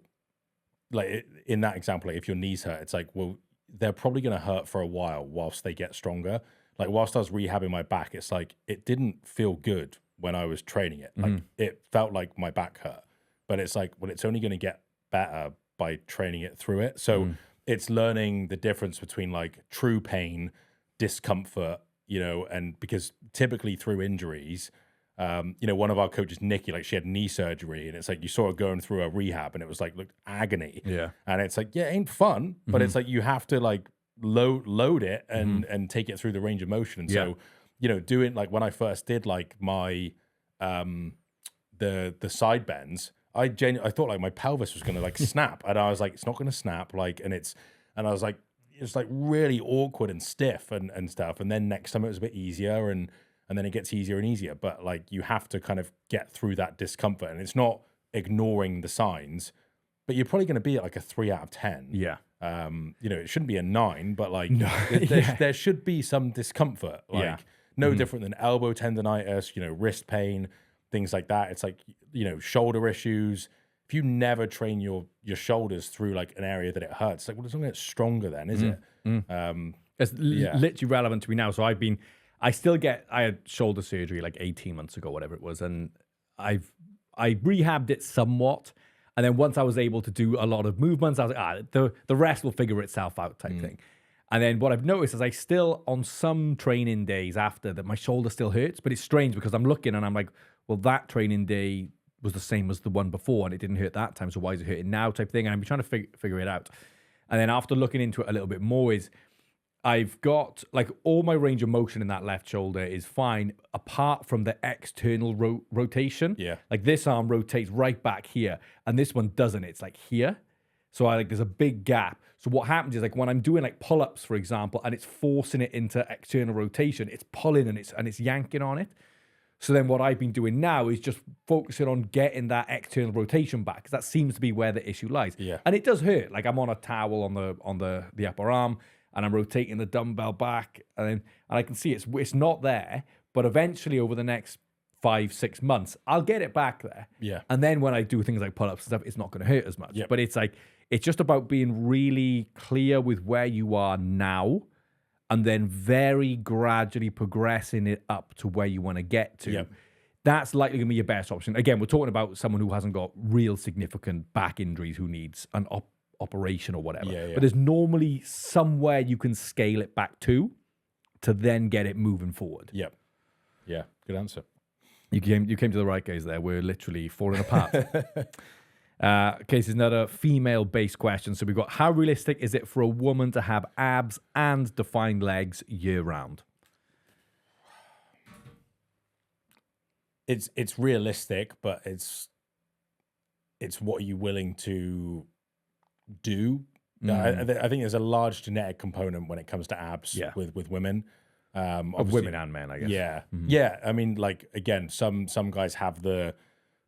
Speaker 1: like in that example, like if your knees hurt, it's like, well, they're probably going to hurt for a while whilst they get stronger. Like whilst I was rehabbing my back, it's like it didn't feel good when I was training it. Like it felt like my back hurt, but it's like, well, it's only going to get better by training it through it. So it's learning the difference between like true pain, discomfort, and because typically through injuries, one of our coaches, Nikki, like she had knee surgery, and it's like you saw her going through a rehab, and it was like, look, agony.
Speaker 2: Yeah.
Speaker 1: And it's like, yeah, it ain't fun, but it's like you have to like load it and take it through the range of motion. And so, doing like when I first did like my the side bends, I thought like my pelvis was gonna like snap, and I was like, it's not gonna snap, like, and I was like, it's like really awkward and stiff and stuff. And then next time it was a bit easier, and then it gets easier and easier. But like you have to kind of get through that discomfort, and it's not ignoring the signs, but you're probably going to be at like a 3 out of 10.
Speaker 2: Yeah.
Speaker 1: It shouldn't be a 9, but like there should be some discomfort. Like no different than elbow tendonitis, wrist pain, things like that. It's like, shoulder issues. If you never train your shoulders through like an area that it hurts, like, well, it's not going to get stronger then, is it?
Speaker 2: It's literally relevant to me now. So I had shoulder surgery like 18 months ago, whatever it was. And I rehabbed it somewhat. And then once I was able to do a lot of movements, I was like, the rest will figure itself out type thing. And then what I've noticed is I still, on some training days after that, my shoulder still hurts, but it's strange because I'm looking and I'm like, well, that training day was the same as the one before and it didn't hurt that time. So why is it hurting now type thing? And I'm trying to figure it out. And then after looking into it a little bit more is I've got like all my range of motion in that left shoulder is fine apart from the external rotation.
Speaker 1: Yeah.
Speaker 2: Like this arm rotates right back here and this one doesn't. It's like here. So there's a big gap. So what happens is like when I'm doing like pull-ups, for example, and it's forcing it into external rotation, it's pulling and it's yanking on it. So then what I've been doing now is just focusing on getting that external rotation back because that seems to be where the issue lies.
Speaker 1: Yeah.
Speaker 2: And it does hurt. Like I'm on a towel on the upper arm and I'm rotating the dumbbell back and I can see it's not there, but eventually over the next 5-6 months, I'll get it back there.
Speaker 1: Yeah.
Speaker 2: And then when I do things like pull-ups and stuff, it's not going to hurt as much.
Speaker 1: Yep.
Speaker 2: But it's like, it's just about being really clear with where you are now and then very gradually progressing it up to where you want to get to.
Speaker 1: Yep.
Speaker 2: That's likely going to be your best option. Again, we're talking about someone who hasn't got real significant back injuries who needs an operation or whatever.
Speaker 1: Yeah.
Speaker 2: But there's normally somewhere you can scale it back to then get it moving forward.
Speaker 1: Yep. Yeah. Good answer.
Speaker 2: You came to the right guys there. We're literally falling apart. Okay, this is another female-based question. So we've got, how realistic is it for a woman to have abs and defined legs year-round?
Speaker 1: It's realistic, but it's what are you willing to do? I think there's a large genetic component when it comes to abs with women.
Speaker 2: Of women and men, I guess.
Speaker 1: Yeah. Yeah. I mean, like, again, some guys have the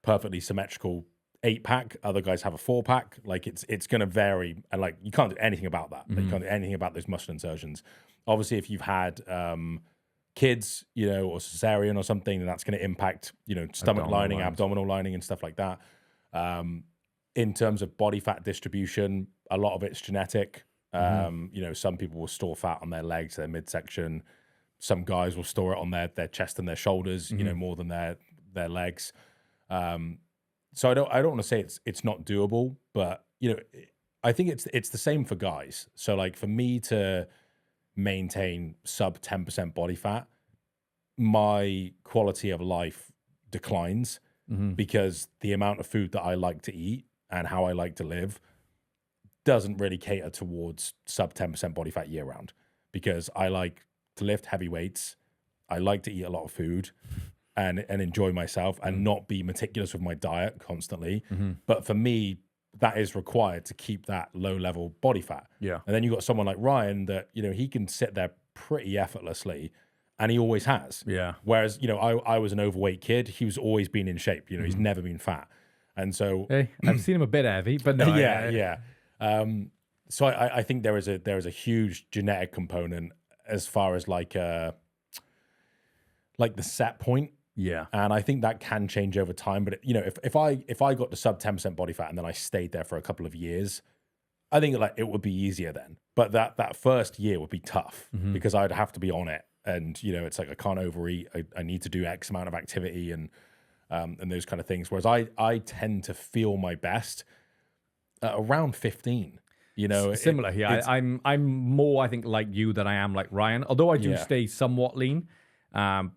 Speaker 1: perfectly symmetrical 8-pack, other guys have a 4-pack. Like it's going to vary, and like you can't do anything about that. Like, you can't do anything about those muscle insertions. Obviously, if you've had kids, or cesarean or something, then that's going to impact, stomach lining, abdominal lining, and stuff like that. In terms of body fat distribution, a lot of it's genetic. Some people will store fat on their legs, their midsection. Some guys will store it on their chest and their shoulders, more than their legs. So I don't want to say it's not doable, but I think it's the same for guys. So like for me to maintain sub 10% body fat, my quality of life declines because the amount of food that I like to eat and how I like to live doesn't really cater towards sub 10% body fat year round, because I like to lift heavy weights. I like to eat a lot of food and enjoy myself and not be meticulous with my diet constantly. But for me, that is required to keep that low level body fat.
Speaker 2: Yeah.
Speaker 1: And then you've got someone like Ryan that, he can sit there pretty effortlessly, and he always has. Yeah. Whereas, I was an overweight kid. He was always been in shape. He's never been fat. And so
Speaker 2: hey, I've seen him a bit heavy, but no.
Speaker 1: Yeah. So I think there is a huge genetic component as far as like the set point.
Speaker 2: Yeah.
Speaker 1: And I think that can change over time. But if I got to sub 10% body fat and then I stayed there for a couple of years, I think like it would be easier then, but that first year would be tough because I'd have to be on it, and it's like I can't overeat. I need to do X amount of activity and those kind of things. Whereas I tend to feel my best at around 15.
Speaker 2: Similar here. I'm more, I think, like you than I am like Ryan. Although I do stay somewhat lean.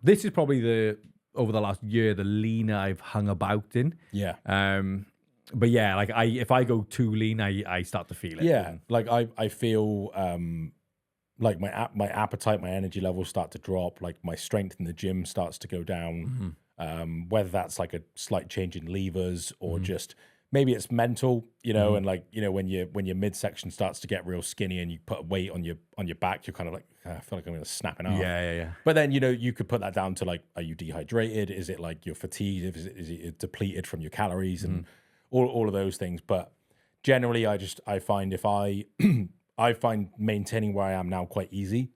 Speaker 2: This is probably over the last year the leaner I've hung about in.
Speaker 1: Yeah.
Speaker 2: But yeah, like if I go too lean, I start to feel it.
Speaker 1: Yeah, like I feel like my appetite, my energy levels start to drop. Like my strength in the gym starts to go down. Whether that's like a slight change in levers or just maybe it's mental, and like when your midsection starts to get real skinny and you put weight on your back, you're kind of like, I feel like I'm gonna snap it off.
Speaker 2: Yeah.
Speaker 1: But then you could put that down to like, are you dehydrated? Is it like you're fatigued? Is it depleted from your calories and all of those things? But generally, I find if I find maintaining where I am now quite easy,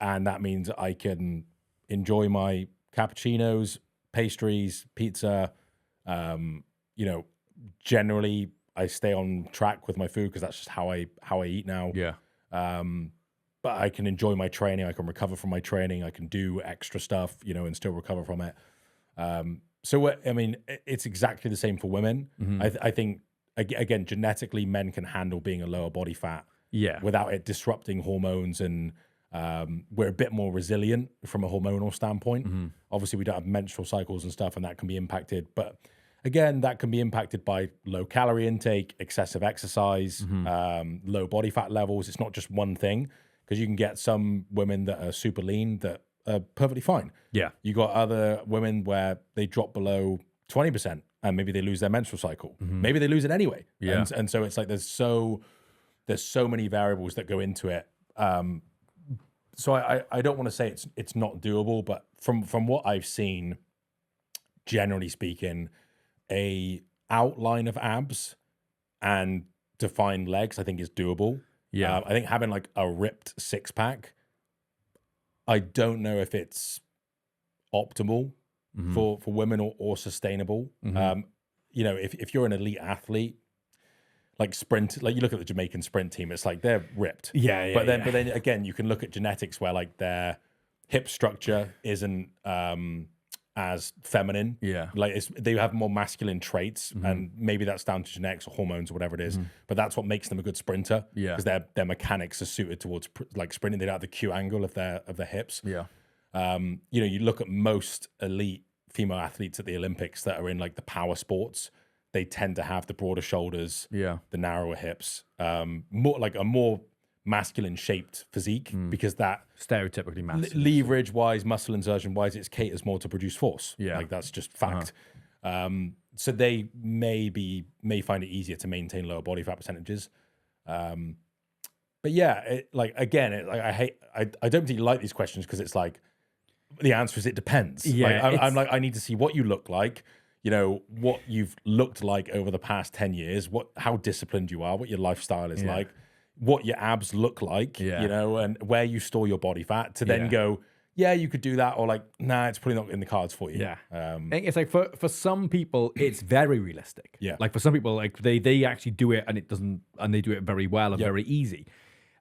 Speaker 1: and that means I can enjoy my cappuccinos, pastries, pizza. Generally I stay on track with my food because that's just how I eat now.
Speaker 2: Yeah.
Speaker 1: But I can enjoy my training. I can recover from my training. I can do extra stuff, and still recover from it. So I mean, it's exactly the same for women. I think again, genetically, men can handle being a lower body fat.
Speaker 2: Yeah.
Speaker 1: Without it disrupting hormones, and we're a bit more resilient from a hormonal standpoint. Obviously, we don't have menstrual cycles and stuff, and that can be impacted. But again, that can be impacted by low calorie intake, excessive exercise, low body fat levels. It's not just one thing, because you can get some women that are super lean that are perfectly fine.
Speaker 2: Yeah.
Speaker 1: You got other women where they drop below 20% and maybe they lose their menstrual cycle. Maybe they lose it anyway.
Speaker 2: Yeah.
Speaker 1: And so it's like there's so many variables that go into it. So I don't want to say it's not doable, but from what I've seen, generally speaking, a outline of abs and defined legs, I think, is doable.
Speaker 2: Yeah.
Speaker 1: I think having like a ripped six pack, I don't know if it's optimal for women or sustainable. If you're an elite athlete, like sprint, like you look at the Jamaican sprint team, it's like they're ripped. But then again, you can look at genetics where like their hip structure isn't as feminine.
Speaker 2: Yeah.
Speaker 1: Like they have more masculine traits, and maybe that's down to genetics or hormones or whatever it is. But that's what makes them a good sprinter.
Speaker 2: Yeah.
Speaker 1: Because their mechanics are suited towards like sprinting. They don't have the Q angle of their hips.
Speaker 2: Yeah.
Speaker 1: You look at most elite female athletes at the Olympics that are in like the power sports. They tend to have the broader shoulders, the narrower hips, more masculine shaped physique, because that
Speaker 2: stereotypically masculine.
Speaker 1: Leverage wise, muscle insertion wise, it's caters more to produce force.
Speaker 2: Yeah.
Speaker 1: Like that's just fact. So they may find it easier to maintain lower body fat percentages. But yeah, I don't particularly like these questions because it's like the answer is it depends.
Speaker 2: Yeah,
Speaker 1: I'm like, I need to see what you look like, what you've looked like over the past 10 years, how disciplined you are, what your lifestyle is like, what your abs look like, and where you store your body fat to then go, yeah, you could do that, or like, nah, it's probably not in the cards for you.
Speaker 2: Yeah. I think it's like for some people, it's very realistic.
Speaker 1: Yeah.
Speaker 2: Like for some people, like they actually do it and they do it very well and very easy.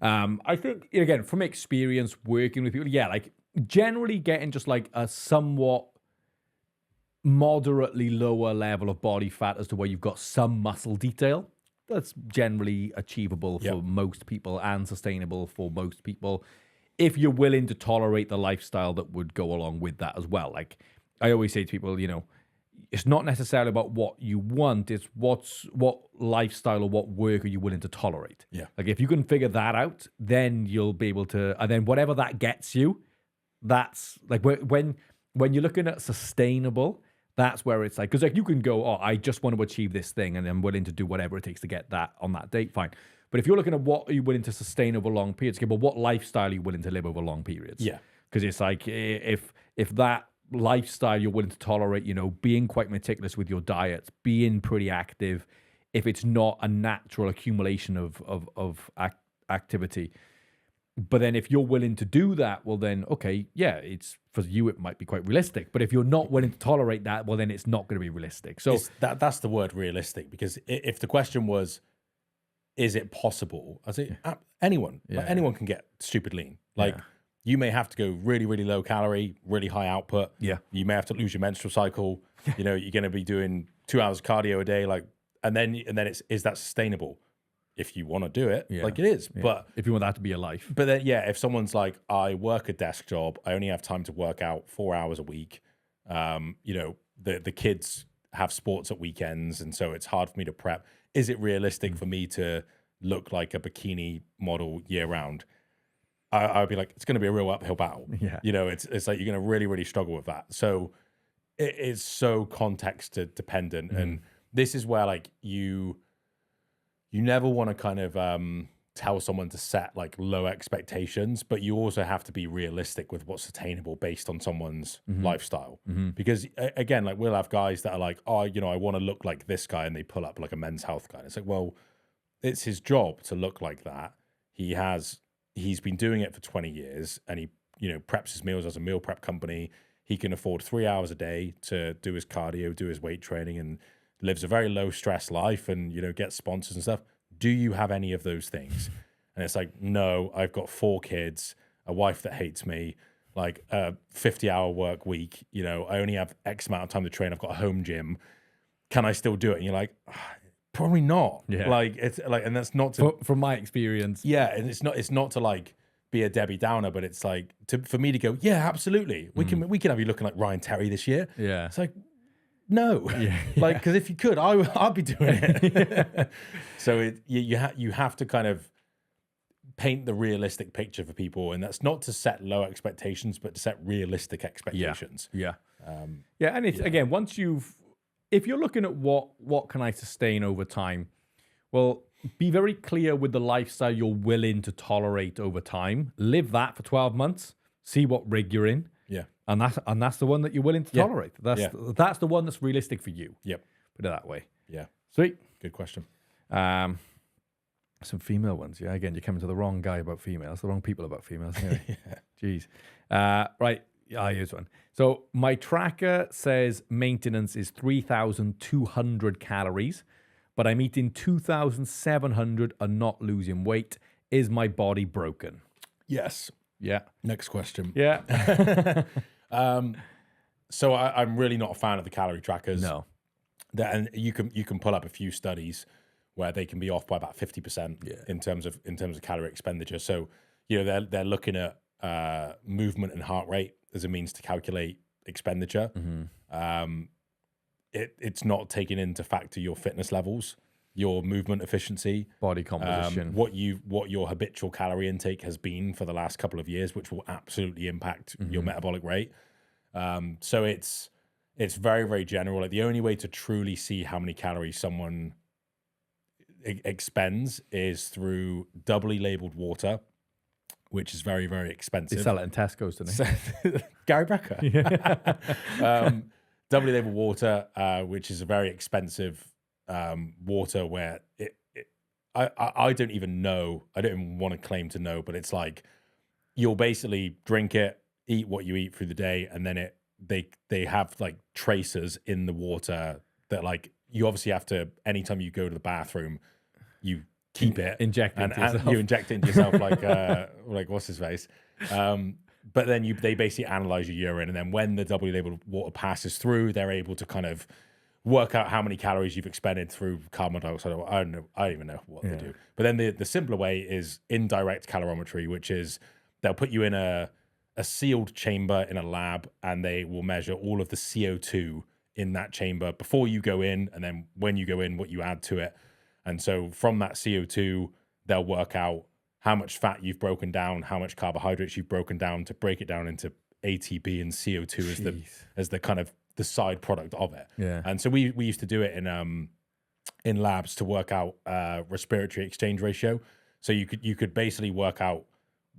Speaker 2: I think, again, from experience working with people, like generally getting just like a somewhat moderately lower level of body fat as to where you've got some muscle detail, that's generally achievable for most people and sustainable for most people, if you're willing to tolerate the lifestyle that would go along with that as well. Like I always say to people, it's not necessarily about what you want, it's what lifestyle or what work are you willing to tolerate.
Speaker 1: Yeah.
Speaker 2: Like if you can figure that out, then you'll be able to, and then whatever that gets you, that's like when you're looking at sustainable, that's where it's like, because like you can go, I just want to achieve this thing and I'm willing to do whatever it takes to get that on that date, fine. But if you're looking at what are you willing to sustain over long periods, okay, but what lifestyle are you willing to live over long periods?
Speaker 1: Yeah.
Speaker 2: Because it's like, if that lifestyle you're willing to tolerate, being quite meticulous with your diet, being pretty active, if it's not a natural accumulation of activity. But then if you're willing to do that, well then, okay, yeah, it's for you, it might be quite realistic. But if you're not willing to tolerate that, well then it's not going to be realistic. So
Speaker 1: that's the word realistic, because if the question was, is it possible? I say anyone,
Speaker 2: Yeah.
Speaker 1: like, anyone can get stupid lean. Like you may have to go really, really low calorie, really high output.
Speaker 2: Yeah.
Speaker 1: You may have to lose your menstrual cycle. You know, you're going to be doing 2 hours of cardio a day. Like, and then is that sustainable? If you want to do it, like it is.
Speaker 2: Yeah.
Speaker 1: But
Speaker 2: if you want that to be your life.
Speaker 1: But then, if someone's like, I work a desk job, I only have time to work out 4 hours a week. You know, the kids have sports at weekends, and so it's hard for me to prep. Is it realistic for me to look like a bikini model year round? I would be like, it's going to be a real uphill battle.
Speaker 2: Yeah.
Speaker 1: You know, it's like you're going to really, really struggle with that. So it is so context dependent, and this is where like you never want to kind of tell someone to set like low expectations, but you also have to be realistic with what's attainable based on someone's lifestyle. Because again, like we'll have guys that are like, oh, you know, I want to look like this guy, and they pull up like a Men's Health guy. And it's like, well, it's his job to look like that. He's been doing it for 20 years, and he, you know, preps his meals as a meal prep company. He can afford 3 hours a day to do his cardio, do his weight training, and lives a very low stress life, and, you know, gets sponsors and stuff. Do you have any of those things? And it's like, no, I've got 4 kids, a wife that hates me, like a 50-hour work week. You know, I only have X amount of time to train. I've got a home gym. Can I still do it? And you're like, probably not.
Speaker 2: Yeah.
Speaker 1: Like, it's like, and that's not to,
Speaker 2: From my experience.
Speaker 1: yeah. And it's not to like be a Debbie Downer, but it's like for me to go, yeah, absolutely. We can have you looking like Ryan Terry this year.
Speaker 2: Yeah.
Speaker 1: It's like, no, like, because if you could, I'd be doing it. So you have to kind of paint the realistic picture for people, and that's not to set low expectations, but to set realistic expectations.
Speaker 2: Yeah. And it's again, if you're looking at what can I sustain over time, well, be very clear with the lifestyle you're willing to tolerate over time. Live that for 12 months. See what rig you're in.
Speaker 1: Yeah.
Speaker 2: And that's the one that you're willing to tolerate. That's the one that's realistic for you.
Speaker 1: Yep.
Speaker 2: Put it that way.
Speaker 1: Yeah.
Speaker 2: Sweet.
Speaker 1: Good question.
Speaker 2: Some female ones. Yeah. Again, you're coming to the wrong guy about females, the wrong people about females. Anyway. Jeez. Right. Here's one. So my tracker says maintenance is 3,200 calories, but I'm eating 2,700 and not losing weight. Is my body broken?
Speaker 1: Yes.
Speaker 2: Yeah.
Speaker 1: Next question.
Speaker 2: Yeah.
Speaker 1: So I'm really not a fan of the calorie trackers.
Speaker 2: No.
Speaker 1: And you can pull up a few studies where they can be off by about 50% in terms of calorie expenditure. So, you know, they're looking at movement and heart rate as a means to calculate expenditure. It's not taking into factor your fitness levels, your movement efficiency,
Speaker 2: Body composition.
Speaker 1: what your habitual calorie intake has been for the last couple of years, which will absolutely impact your metabolic rate. So it's very, very general. Like the only way to truly see how many calories someone expends is through doubly labeled water, which is very, very expensive.
Speaker 2: They sell it in Tesco's, don't they?
Speaker 1: Gary Becker. Doubly labeled water, which is a very expensive water where I don't even know. I don't even want to claim to know, but it's like you'll basically drink it, eat what you eat through the day, and then they have like tracers in the water that like you obviously have to, anytime you go to the bathroom, you keep it.
Speaker 2: Inject it
Speaker 1: and
Speaker 2: into yourself.
Speaker 1: you inject it into yourself like what's his face. But then they basically analyze your urine, and then when the doubly labeled water passes through, they're able to kind of work out how many calories you've expended through carbon dioxide. I don't even know what they do. But then the simpler way is indirect calorimetry, which is they'll put you in a sealed chamber in a lab, and they will measure all of the CO2 in that chamber before you go in, and then when you go in, what you add to it. And so from that CO2, they'll work out how much fat you've broken down, how much carbohydrates you've broken down, to break it down into ATP and CO2 as the kind of the side product of it.
Speaker 2: Yeah.
Speaker 1: And so we used to do it in labs to work out respiratory exchange ratio. So you could basically work out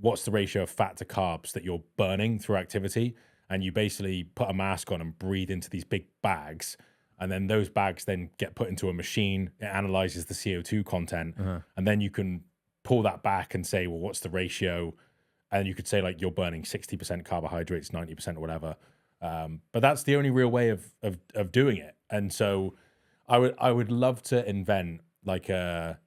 Speaker 1: what's the ratio of fat to carbs that you're burning through activity, and you basically put a mask on and breathe into these big bags, and then those bags then get put into a machine. It analyzes the CO2 content, and then you can pull that back and say, well, what's the ratio? And you could say like you're burning 60% carbohydrates, 90% or whatever. But that's the only real way of doing it. And so I would love to invent like a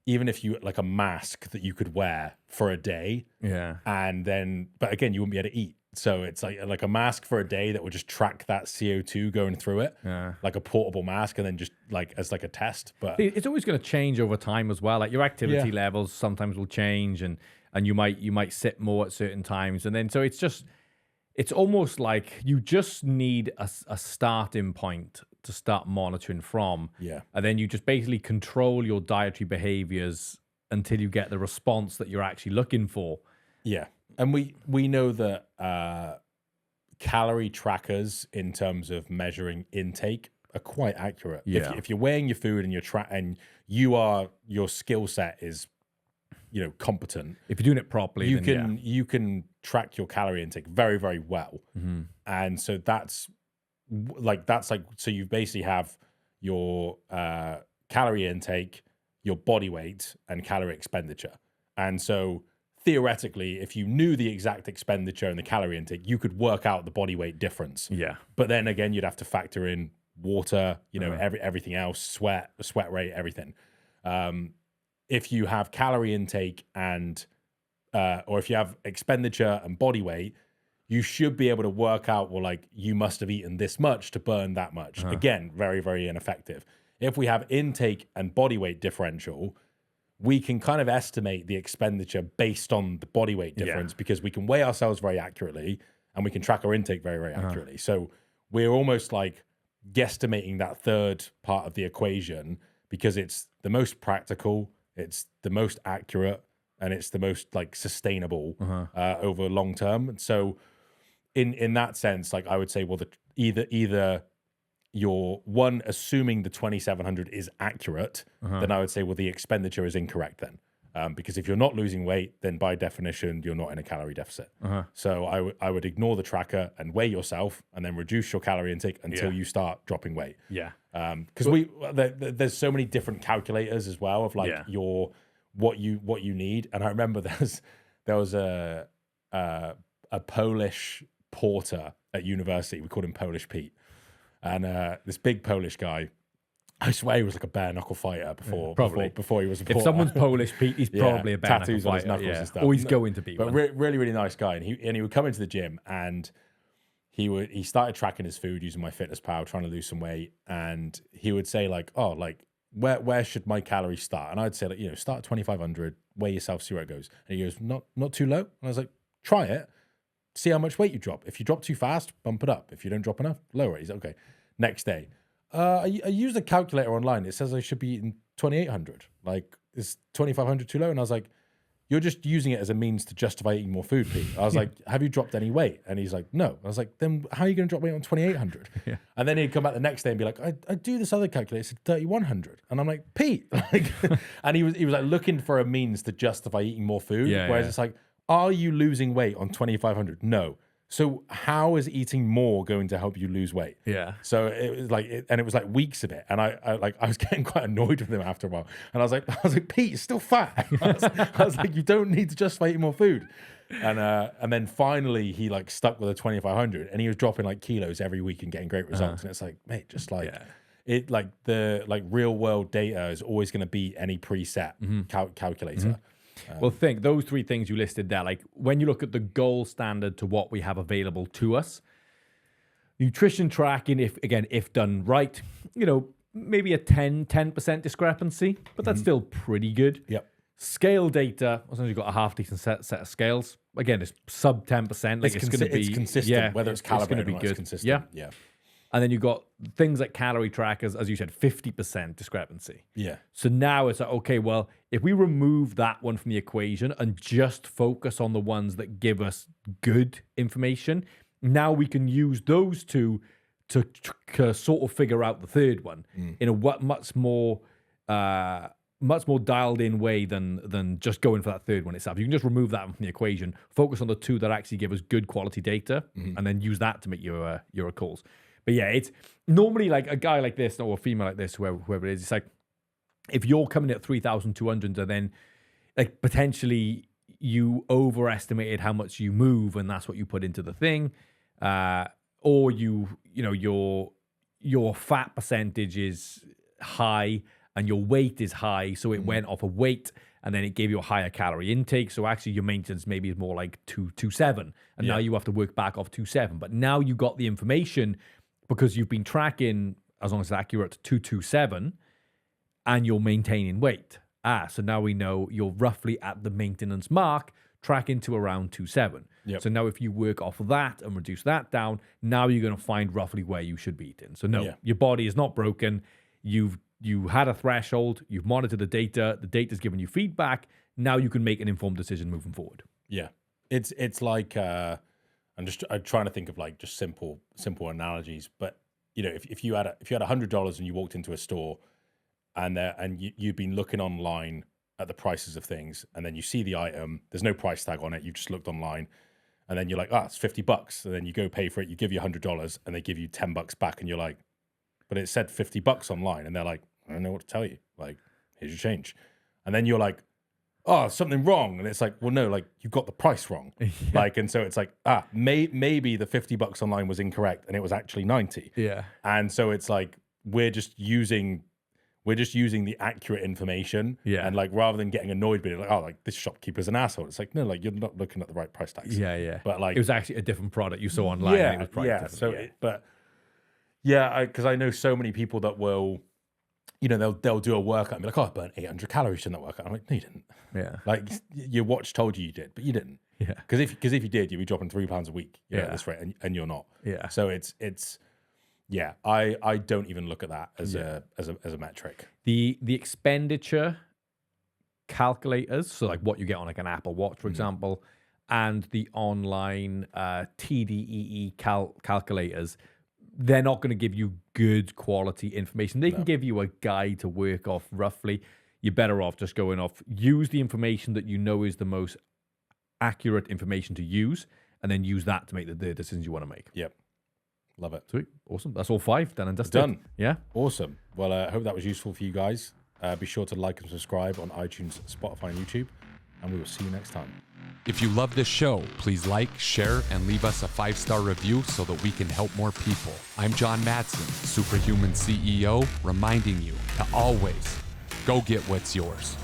Speaker 1: even if you like a mask that you could wear for a day, and then, but again, you wouldn't be able to eat. So it's like a mask for a day that would just track that CO2 going through it, like a portable mask, and then just like as like a test. But
Speaker 2: it's always going to change over time as well. Like your activity levels sometimes will change, and you might sit more at certain times, and then so it's almost like you just need a starting point to start monitoring from.
Speaker 1: Yeah.
Speaker 2: And then you just basically control your dietary behaviors until you get the response that you're actually looking for.
Speaker 1: Yeah. And we know that calorie trackers in terms of measuring intake are quite accurate.
Speaker 2: Yeah.
Speaker 1: If you're weighing your food and your skill set is, competent.
Speaker 2: If you're doing it properly,
Speaker 1: you can track your calorie intake very, very well. And so that's like so you basically have your calorie intake, your body weight, and calorie expenditure. And so theoretically, if you knew the exact expenditure and the calorie intake, you could work out the body weight difference.
Speaker 2: Yeah.
Speaker 1: But then again, you'd have to factor in water, everything else, sweat rate, everything. If you have calorie intake and or if you have expenditure and body weight, you should be able to work out, well, like you must have eaten this much to burn that much. Again, very, very ineffective. If we have intake and body weight differential, we can kind of estimate the expenditure based on the body weight difference because we can weigh ourselves very accurately and we can track our intake very, very accurately. So we're almost like guesstimating that third part of the equation because it's the most practical, it's the most accurate, and it's the most like sustainable over long term. And so in that sense, like I would say, well, either you're assuming the 2,700 is accurate, then I would say, well, the expenditure is incorrect then. Because if you're not losing weight, then by definition, you're not in a calorie deficit. So I would ignore the tracker and weigh yourself and then reduce your calorie intake until you start dropping weight.
Speaker 2: Yeah.
Speaker 1: Because there's so many different calculators as well of like what you need. And I remember there was a Polish porter at university. We called him Polish Pete. And this big Polish guy, I swear he was like a bare knuckle fighter before he was a porter.
Speaker 2: If someone's Polish, Pete, he's probably a bare
Speaker 1: tattoos
Speaker 2: knuckle
Speaker 1: on his
Speaker 2: fighter.
Speaker 1: knuckles and stuff.
Speaker 2: Or he's going to be.
Speaker 1: But really, really nice guy. And he would come into the gym and he started tracking his food using MyFitnessPal, trying to lose some weight. And he would say like, oh, like where should my calories start? And I'd say like, start at 2,500, weigh yourself, see where it goes. And he goes, not too low. And I was like, try it, see how much weight you drop. If you drop too fast, bump it up. If you don't drop enough, lower it. He's like, okay. Next day, I used a calculator online. It says I should be eating 2,800. Like, is 2,500 too low? And I was like, you're just using it as a means to justify eating more food, Pete. I was like, have you dropped any weight? And he's like, no. I was like, then how are you going to drop weight on 2,800? And then he'd come back the next day and be like, I do this other calculator, it said 3,100. And I'm like, Pete. And he was like looking for a means to justify eating more food. Whereas it's like, are you losing weight on 2,500? No. So how is eating more going to help you lose weight?
Speaker 2: Yeah.
Speaker 1: So it was like, it was like weeks of it, and I was getting quite annoyed with him after a while. And I was like, Pete, you're still fat. I was like, you don't need to justify eating more food. And then finally he like stuck with a 2,500, and he was dropping like kilos every week and getting great results. And it's like, mate, just like it, like the like real world data is always going to beat any preset calculator.
Speaker 2: Well, think those three things you listed there, like when you look at the gold standard to what we have available to us, nutrition tracking, if done right, maybe a 10% discrepancy, but that's still pretty good.
Speaker 1: Yep.
Speaker 2: Scale data, as long as you've got a half decent set of scales, again, it's sub 10%. Like it's going to be
Speaker 1: it's consistent, whether it's calibrated or not, it's consistent.
Speaker 2: Yeah. And then you've got things like calorie trackers, as you said, 50% discrepancy.
Speaker 1: Yeah.
Speaker 2: So now it's like, okay, well, if we remove that one from the equation and just focus on the ones that give us good information, now we can use those two to sort of figure out the third one in a much more dialed in way than just going for that third one itself. You can just remove that from the equation, focus on the two that actually give us good quality data, and then use that to make your calls. But yeah, it's normally like a guy like this or a female like this, whoever it is, it's like if you're coming at 3,200 and then like potentially you overestimated how much you move and that's what you put into the thing, or your fat percentage is high and your weight is high, so it went off a weight, and then it gave you a higher calorie intake. So actually your maintenance maybe is more like 227, and now you have to work back off 27. But now you got the information because you've been tracking, as long as it's accurate, 227, and you're maintaining weight. So now we know you're roughly at the maintenance mark, tracking to around 27.
Speaker 1: Yep.
Speaker 2: So now if you work off of that and reduce that down, now you're going to find roughly where you should be eating. So no, your body is not broken. You had a threshold. You've monitored the data's given you feedback. Now you can make an informed decision moving forward.
Speaker 1: Yeah. It's like, I'm trying to think of like just simple analogies, but if you had $100 and you walked into a store and you've been looking online at the prices of things, and then you see the item, there's no price tag on it, you've just looked online, and then you're like, it's $50. And then you go pay for it, you give you $100, and they give you $10 back, and you're like, but it said $50 online, and they're like, I don't know what to tell you. Like, here's your change. And then you're like, something wrong. And it's like, well, no, like you got the price wrong. Like, and so it's like, maybe the $50 online was incorrect and it was actually 90.
Speaker 2: Yeah.
Speaker 1: And so it's like, we're just using the accurate information.
Speaker 2: Yeah.
Speaker 1: And like, rather than getting annoyed with it, like, like this shopkeeper's an asshole. It's like, no, like you're not looking at the right price tags.
Speaker 2: Yeah, yeah.
Speaker 1: But like,
Speaker 2: it was actually a different product you saw online. And it was priced differently.
Speaker 1: Because I know so many people that will, they'll do a workout and be like, I burned 800 calories in that workout. I'm like, no, you didn't.
Speaker 2: Yeah.
Speaker 1: Like your watch told you did, but you didn't.
Speaker 2: Yeah.
Speaker 1: Because if you did, you'd be dropping £3 a week at this rate, and you're not.
Speaker 2: Yeah.
Speaker 1: So I don't even look at that as a metric.
Speaker 2: The expenditure calculators, so like what you get on like an Apple Watch, for example, and the online TDEE calculators, they're not going to give you good quality information. They can give you a guide to work off roughly. You're better off just going off, use the information that you know is the most accurate information to use, and then use that to make the decisions you want to make.
Speaker 1: Yep. Love it.
Speaker 2: Sweet. Awesome. That's all 5 done and dusted.
Speaker 1: Done.
Speaker 2: Yeah.
Speaker 1: Awesome. Well, I hope that was useful for you guys. Be sure to like and subscribe on iTunes, Spotify, and YouTube, and we will see you next time.
Speaker 4: If you love this show, please like, share, and leave us a 5-star review so that we can help more people. I'm John Madsen, Superhuman CEO, reminding you to always go get what's yours.